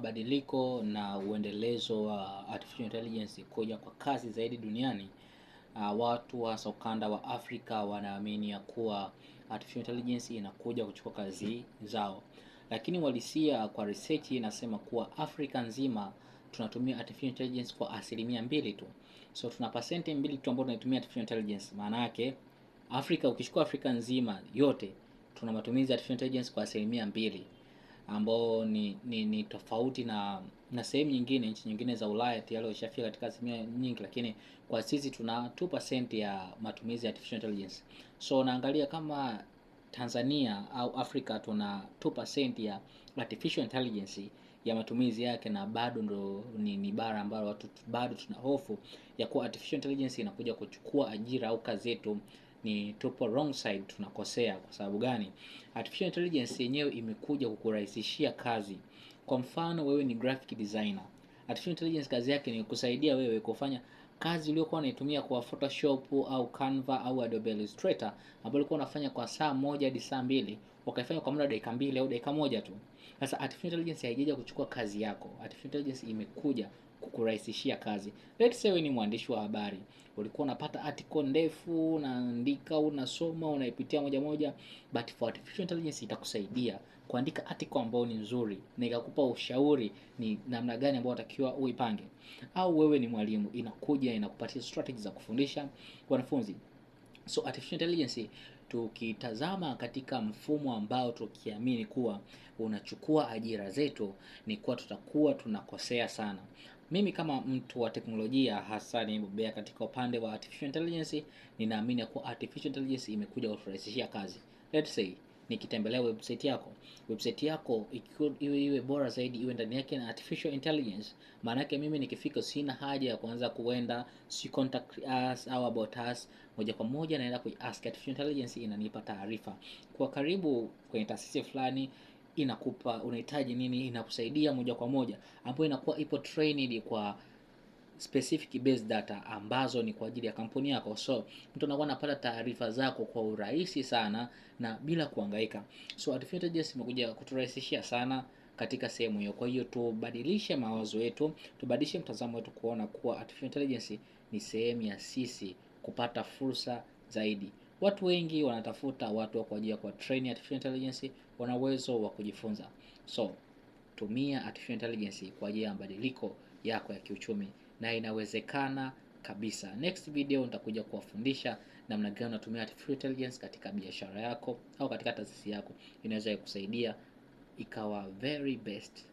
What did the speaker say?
mabadiliko na uendelezo wa artificial intelligence kuja kwa kasi zaidi duniani, watu wa ukanda wa Afrika wanaamini ya kuwa artificial intelligence inakuja kuchukua kazi zao. Lakini walisia kwa research inasema kuwa Afrika nzima tunatumia artificial intelligence kwa 2% tu. So tuna pasenti 2 tu ambayo tunatumia artificial intelligence. Maana yake Afrika, ukichukua Afrika nzima yote, tuna matumizi ya artificial intelligence kwa 2%, ambao ni tofauti na sehemu nyingine, nchi nyingine za Ulaya tayari washafika katika asilimia nyingi, lakini kwa sisi tuna 2% ya matumizi ya artificial intelligence. So naangalia kama Tanzania au Afrika tuna 2% ya artificial intelligence ya matumizi yake, na bado ndo ni bara ambalo watu bado tuna hofu ya kuwa artificial intelligence inakuja kuchukua ajira au kazi yetu. Ni tupo wrong side, tunakosea. Kwa sababu gani? Artificial intelligence yenyewe imekuja kukurahisishia kazi. Kwa mfano, wewe ni graphic designer. Artificial intelligence kazi yake ni kusaidia wewe kufanya kazi uliyokuwa unaitumia kwa Photoshop au Canva au Adobe Illustrator, ambayo ulikuwa unafanya kwa saa moja hadi saa mbili, ukaifanya kwa muda wa dakika 2 au dakika moja tu. Sasa artificial intelligence haijaja kuchukua kazi yako. Artificial intelligence imekuja kukurahisishia kazi. Let's say wewe ni mwandishi wa habari, ulikuwa unapata article ndefu, unaandika, unasoma, unaipitia moja moja, but for artificial intelligence itakusaidia kuandika article ambayo ni nzuri na ikakupa ushauri ni namna gani ambayo unatakiwa uipange. Au wewe ni mwalimu, inakuja inakupatia strategy za kufundisha wanafunzi. So artificial intelligence tukitazama katika mfumo ambao tukiamini kuwa unachukua ajira zetu, ni kuwa tutakuwa tunakosea sana. Mimi kama mtu wa teknolojia, hasa nimebobea katika upande wa artificial intelligence, ninaamini kuwa artificial intelligence imekuja kuturahisishia kazi. Let's say nikitembelea website yako iwe bora zaidi, iwe ndani yake na artificial intelligence, maana yake mimi nikifika sina haja ya kuanza kuenda si contact us au about us, moja kwa moja naenda ku ask artificial intelligence, inanipa taarifa kwa karibu kwenye taasisi fulani, inakupa unahitaji nini, inakusaidia moja kwa moja, ambapo inakuwa ipo trained kwa specific based data ambazo ni kwa ajili ya kampuni yako. So mtu anakuwa anapata taarifa zako kwa urahisi sana na bila kuhangaika. So artificial intelligence imekuja kuturahisishia sana katika sehemu hiyo. Kwa hiyo tubadilishe mawazo yetu, tubadilishe mtazamo wetu kuona kuwa artificial intelligence ni sehemu ya sisi kupata fursa zaidi. Watu wengi wanatafuta watu wa kwa ajili ya kwa train artificial intelligence, wana uwezo wa kujifunza. So tumia artificial intelligence kwa ajili ya mabadiliko yako ya kiuchumi, na inawezekana kabisa. Next video nitakuja kuwafundisha namna gani unatumia artificial intelligence katika biashara yako au katika taasisi yako. Inaweza kukusaidia ikawa very best.